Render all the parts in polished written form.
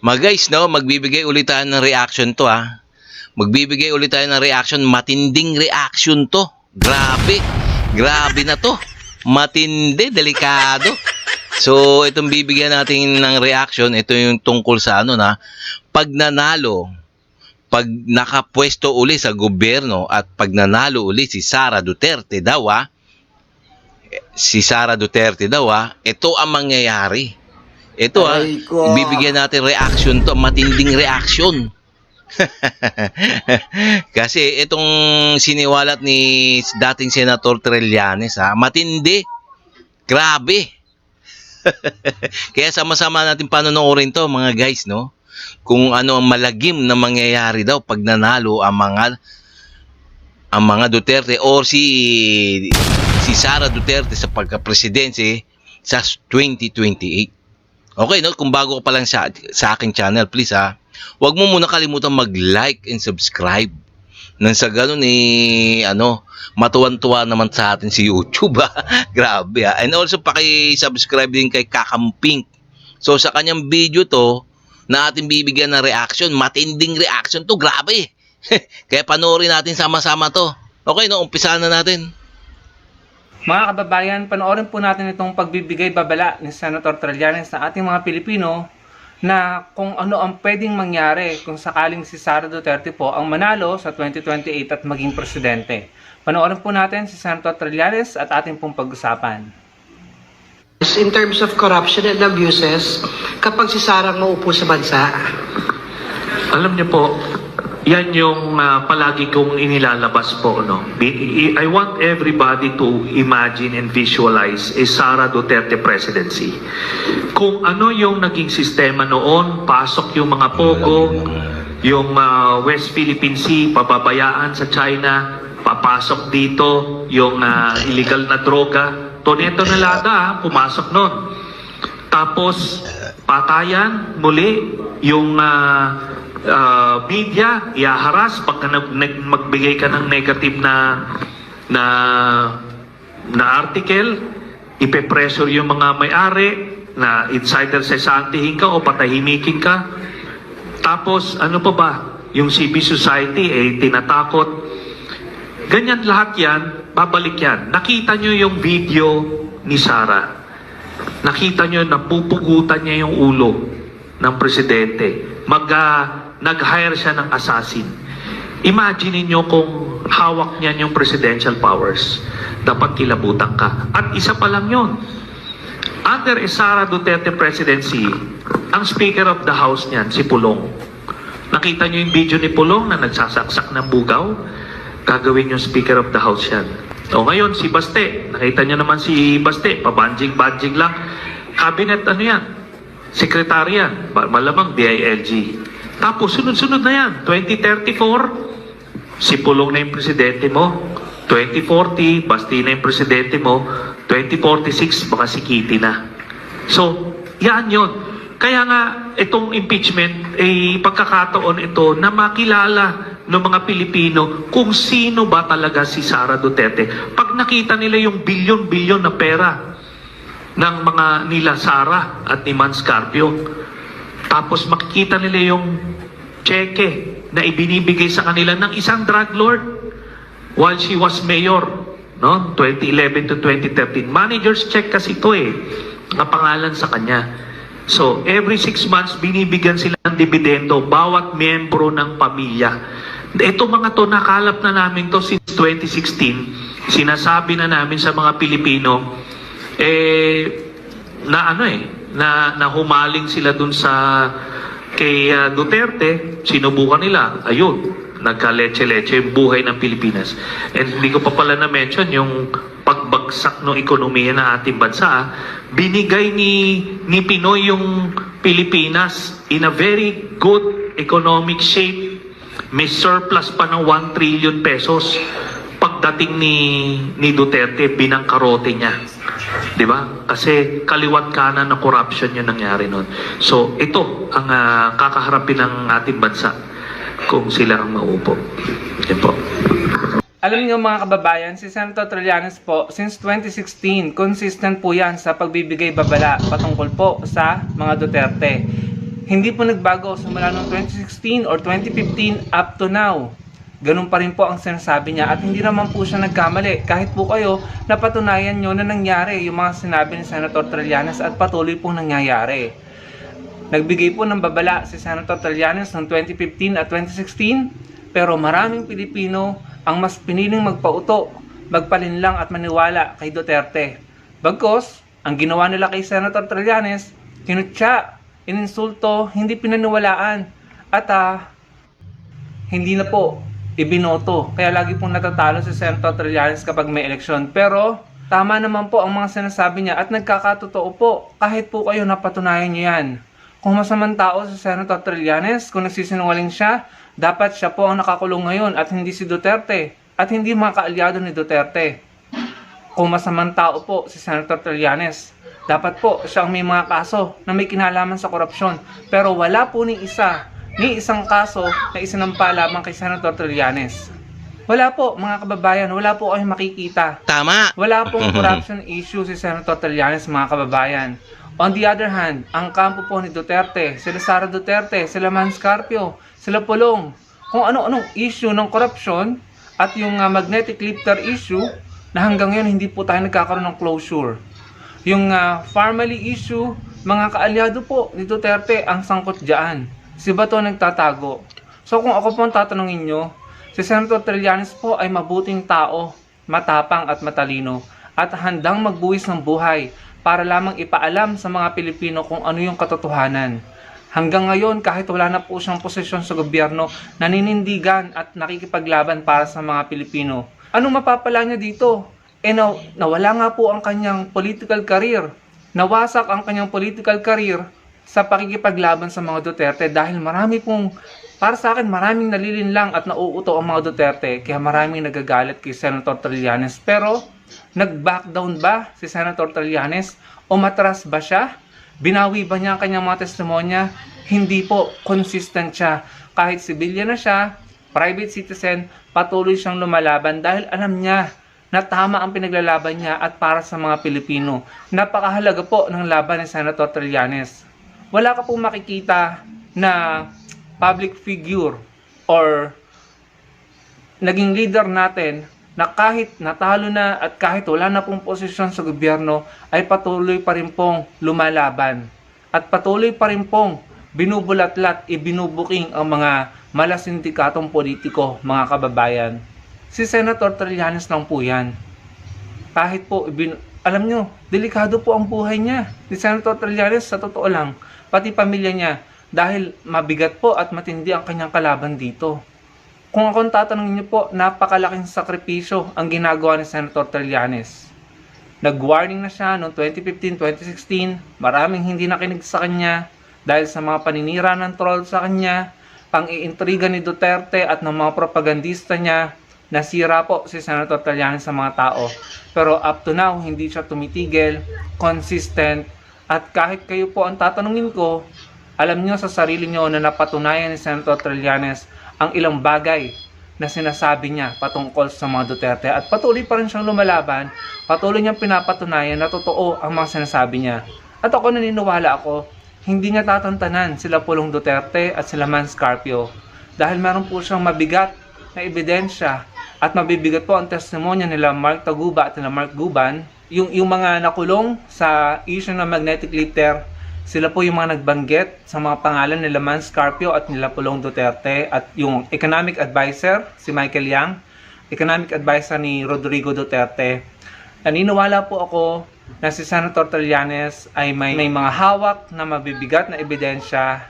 Mga guys, no, magbibigay ulit tayo ng reaction to, ha. Magbibigay ulit tayo ng reaction, matinding reaction to. Grabe. Grabe na to. Matindi, delikado. So, itong bibigyan natin ng reaction, ito yung tungkol sa ano na, pag nanalo, pag nakapwesto uli sa gobyerno at pag nanalo uli si Sara Duterte daw, ito ang mangyayari. Ito bibigyan natin reaction to, matinding reaction. Kasi itong siniwalat ni dating Senator Trillanes, matindi. Grabe. Kaya sama-sama natin panonoorin to, mga guys, no? Kung ano ang malagim na mangyayari daw pag nanalo ang mga Duterte or si Sara Duterte sa pagka-presidency sa 2028. Okay, no? Kung bago ka pa lang sa aking channel, please huwag mo muna kalimutan mag-like and subscribe. Nang sa ganun matuwan-tuwa naman sa atin si YouTube. Grabe. And also paki-subscribe din kay Kakampink. So sa kanyang video to na ating bibigyan ng reaction, matinding reaction to, grabe. Kaya panoorin natin sama-sama to. Okay, no? Umpisahan na natin. Mga kababayan, panoorin po natin itong pagbibigay babala ni Senator Trillanes sa ating mga Pilipino na kung ano ang pwedeng mangyari kung sakaling si Sara Duterte po ang manalo sa 2028 at maging presidente. Panoorin po natin si Senator Trillanes at ating pong pag-usapan. In terms of corruption and abuses, kapag si Sara maupo sa bansa? Alam niyo po, yan yung palagi kong inilalabas po, no? I want everybody to imagine and visualize a Sara Duterte presidency. Kung ano yung naging sistema noon, pasok yung mga pogo, yung West Philippine Sea, pababayaan sa China, papasok dito yung illegal na droga, toneto na lada, pumasok noon. Tapos, patayan, muli, yung media, iaharas pag magbigay ka ng negative na article, ipe-pressure yung mga may-ari na it's either sesantihin ka o patahimikin ka. Tapos ano pa ba? Yung civil society tinatakot. Ganyan lahat yan, babalik yan. Nakita nyo yung video ni Sara. Nakita nyo na pupugutan niya yung ulo ng presidente. Nag-hire siya ng assassin. Imagine niyo kung hawak niyan yung presidential powers. Dapat kilabutan ka. At isa pa lang yun. Under Sara Duterte presidency, ang Speaker of the House niyan, si Pulong. Nakita niyo yung video ni Pulong na nagsasaksak ng bugaw? Gagawin yung Speaker of the House yan. O ngayon, si Baste. Nakita niyo naman si Baste. Pabanjing-banjing lang. Cabinet ano yan? Secretary yan. Malamang DILG. Tapos sunod-sunod na yan. 2034, si Pulong na yung presidente mo. 2040, Basti na yung presidente mo. 2046, baka si Kitty na. So, yan yun. Kaya nga, itong impeachment, pagkakataon ito na makilala ng mga Pilipino kung sino ba talaga si Sara Duterte. Pag nakita nila yung bilyon-bilyon na pera ng mga nila Sara at ni Man Scarpio, tapos makikita nila yung cheque na ibinibigay sa kanila ng isang drug lord while she was mayor, no? 2011 to 2013. Manager's check kasi ito nakapangalan sa kanya. So, every 6 months, binibigyan sila ng dividendo bawat miyembro ng pamilya. Ito mga to, nakalap na namin to since 2016. Sinasabi na namin sa mga Pilipino, na humaling sila dun kay Duterte, sinubukan nila, ayun, nagka-leche-leche yung buhay ng Pilipinas. And hindi ko pa pala na-mention yung pagbagsak ng ekonomiya ng ating bansa. Binigay ni Pinoy yung Pilipinas in a very good economic shape. May surplus pa ng 1 trillion pesos. Pagdating ni Duterte, binangkarote niya. Di ba? Kasi kaliwat kanan na corruption yung nangyari nun. So, ito ang kakaharapin ng ating bansa kung sila ang maupo. Yan po. Alam niyo mga kababayan, si Senator Trillanes po, since 2016, consistent po yan sa pagbibigay babala patungkol po sa mga Duterte. Hindi po nagbago simula noong 2016 or 2015 up to now. Ganun pa rin po ang sinasabi niya at hindi naman po siya nagkamali. Kahit po kayo napatunayan nyo na nangyari yung mga sinabi ni Senator Trillanes at patuloy pong nangyayari. Nagbigay po ng babala si Senator Trillanes noong 2015 at 2016 pero maraming Pilipino ang mas piniling magpauto, magpalinlang at maniwala kay Duterte. Bagkos, ang ginawa nila kay Senator Trillanes, kinutya, ininsulto, hindi pinaniwalaan at hindi na po ibinoto. Kaya lagi pong natatalo si Senator Trillanes kapag may eleksyon. Pero tama naman po ang mga sinasabi niya at nagkakatotoo po kahit po kayo napatunayan niyo yan. Kung masamang tao si Senator Trillanes, kung nagsisinungaling siya, dapat siya po ang nakakulong ngayon at hindi si Duterte at hindi mga kaalyado ni Duterte. Kung masamang tao po si Senator Trillanes, dapat po siya ang may mga kaso na may kinalaman sa korupsyon. Pero wala po ni isang kaso na isinampa lamang kay Senator Trillanes. Wala po mga kababayan, wala po kayong makikita. Tama. Wala pong corruption issue si Senator Trillanes mga kababayan. On the other hand, ang kampo po ni Duterte, sila Sara Duterte, sila Manscarpio, sila Pulong, kung ano-anong issue ng corruption at yung magnetic lifter issue na hanggang ngayon hindi po tayo nagkakaroon ng closure. Yung family issue, mga kaalyado po ni Duterte ang sangkot dyan. Si Bato nagtatago. So kung ako po ang tatanungin nyo, si Senator Trillanes po ay mabuting tao, matapang at matalino, at handang magbuwis ng buhay para lamang ipaalam sa mga Pilipino kung ano yung katotohanan. Hanggang ngayon, kahit wala na po siyang posisyon sa gobyerno, naninindigan at nakikipaglaban para sa mga Pilipino. Anong mapapala niya dito? Nawala nga po ang kanyang political career. Nawasak ang kanyang political career sa pakikipaglaban sa mga Duterte dahil para sa akin, maraming nalilinlang at nauuto ang mga Duterte kaya maraming nagagalit kay Senator Trillanes. Pero, nag-back down ba si Senator Trillanes? O matras ba siya? Binawi ba niya ang kanyang mga testimonya? Hindi po, consistent siya. Kahit civilian na siya, private citizen, patuloy siyang lumalaban dahil alam niya na tama ang pinaglalaban niya at para sa mga Pilipino. Napakahalaga po ng laban ni Senator Trillanes. Wala ka pong makikita na public figure or naging leader natin na kahit natalo na at kahit wala na pong posisyon sa gobyerno ay patuloy pa rin pong lumalaban at patuloy pa rin pong binubulatlat, ibinubuking ang mga malasindikatong politiko, mga kababayan. Si Senator Trillanes lang po yan. Kahit po, alam nyo, delikado po ang buhay niya. Si Senator Trillanes, sa totoo lang, pati pamilya niya, dahil mabigat po at matindi ang kanyang kalaban dito. Kung akong tatanungin niyo po, napakalaking sakripisyo ang ginagawa ni Senator Trillanes. Nag-warning na siya noong 2015-2016, maraming hindi nakinig sa kanya dahil sa mga paninira ng troll sa kanya, pang-iintriga ni Duterte at ng mga propagandista niya. Nasira po si Senator Trillanes sa mga tao. Pero up to now, hindi siya tumitigil, consistent, at kahit kayo po ang tatanungin ko, alam nyo sa sarili nyo na napatunayan ni Senator Trillanes ang ilang bagay na sinasabi niya patungkol sa mga Duterte at patuloy pa rin siyang lumalaban, patuloy niyang pinapatunayan na totoo ang mga sinasabi niya. At ako naniniwala ako, hindi niya tatantanan sila Pulong Duterte at sila Manscarpio dahil meron po siyang mabigat na ebidensya at mabibigat po ang testimonya nila Mark Taguba at nila Mark Guban. Yung mga nakulong sa issue ng magnetic lifter, sila po yung mga nagbanggit sa mga pangalan nila Manscarpio at nila Pulong Duterte at yung economic advisor, si Michael Yang, economic advisor ni Rodrigo Duterte. Naniniwala po ako na si Senator Trillanes ay may mga hawak na mabibigat na ebidensya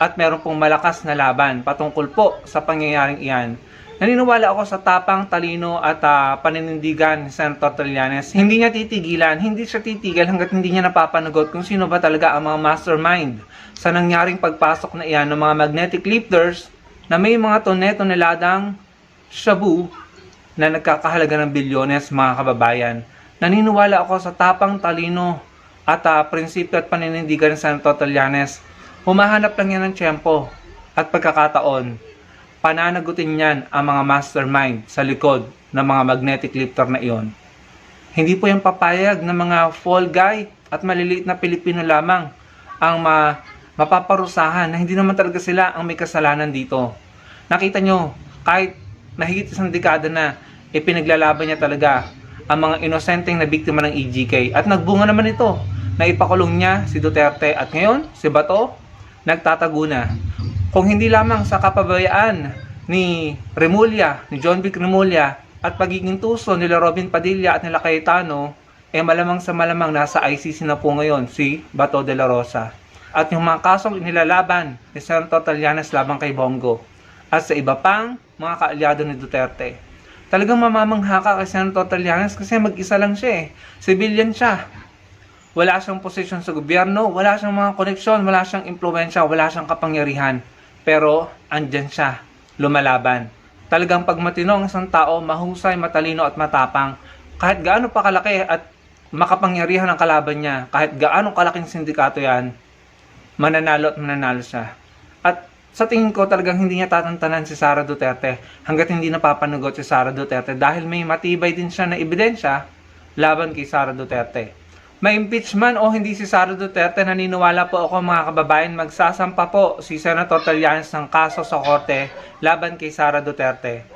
at meron pong malakas na laban patungkol po sa pangyayaring iyan. Naniniwala ako sa tapang, talino at paninindigan ni Senator Trillanes. Hindi niya titigilan, hindi siya titigil hanggat hindi niya napapanagot kung sino ba talaga ang mga mastermind sa nangyaring pagpasok na iyan ng mga magnetic lifters na may mga toneladang shabu na nagkakahalaga ng bilyones, mga kababayan. Naniniwala ako sa tapang, talino at prinsipyo at paninindigan ni Senator Trillanes. Humahanap lang yan ng tiyempo at pagkakataon. Pananagutin niyan ang mga mastermind sa likod ng mga magnetic lifter na iyon. Hindi po yung papayag ng mga fall guy at maliliit na Pilipino lamang ang mapaparusahan na hindi naman talaga sila ang may kasalanan dito. Nakita nyo, kahit nahigit isang dekada na, ipinaglalaban niya talaga ang mga inosenteng na biktima ng EJK. At nagbunga naman ito na ipakulong niya si Duterte at ngayon si Bato nagtatago na. Kung hindi lamang sa kapabayaan ni Remulla, ni John Vic Remulla at pagiging tuso nila Robin Padilla at nila Cayetano, malamang sa malamang nasa ICC na po ngayon si Bato de la Rosa. At yung mga kasong inilalaban ni Senator Trillanes labang kay Bongo at sa iba pang mga kaalyado ni Duterte. Talagang mamamangha ka kay Senator Trillanes kasi mag-isa lang siya Civilian siya. Wala siyang posisyon sa gobyerno, wala siyang mga koneksyon, wala siyang impluwensya, wala siyang kapangyarihan. Pero andyan siya, lumalaban. Talagang pag matino ang isang tao, mahusay, matalino at matapang, kahit gaano pa kalaki at makapangyarihan ang kalaban niya, kahit gaano kalaking sindikato yan, mananalo at mananalo siya. At sa tingin ko talagang hindi niya tatantanan si Sara Duterte hanggat hindi napapanagot si Sara Duterte dahil may matibay din siya na ebidensya laban kay Sara Duterte. May impeachment o hindi si Sara Duterte, naniniwala po ako mga kababayan, magsasampa po si Senator Trillanes ng kaso sa korte laban kay Sara Duterte.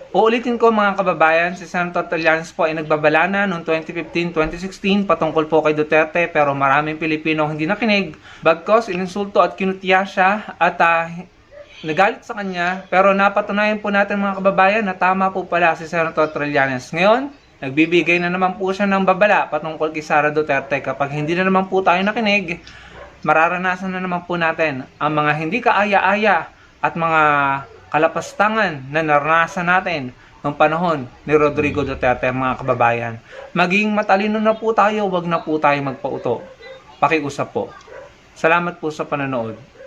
Uulitin ko mga kababayan, si Senator Trillanes po ay nagbabala na noong 2015-2016 patungkol po kay Duterte pero maraming Pilipino hindi nakinig bagkos ininsulto at kinutiya siya at nagalit sa kanya, pero napatunayan po natin mga kababayan na tama po pala si Senator Trillanes. Ngayon, nagbibigay na naman po siya ng babala patungkol kay Sara Duterte. Kapag hindi na naman po tayo nakinig, mararanasan na naman po natin ang mga hindi kaaya-aya at mga kalapastangan na naranasan natin noong panahon ni Rodrigo Duterte mga kababayan. Maging matalino na po tayo, wag na po tayo magpauto. Pakiusap po. Salamat po sa panonood.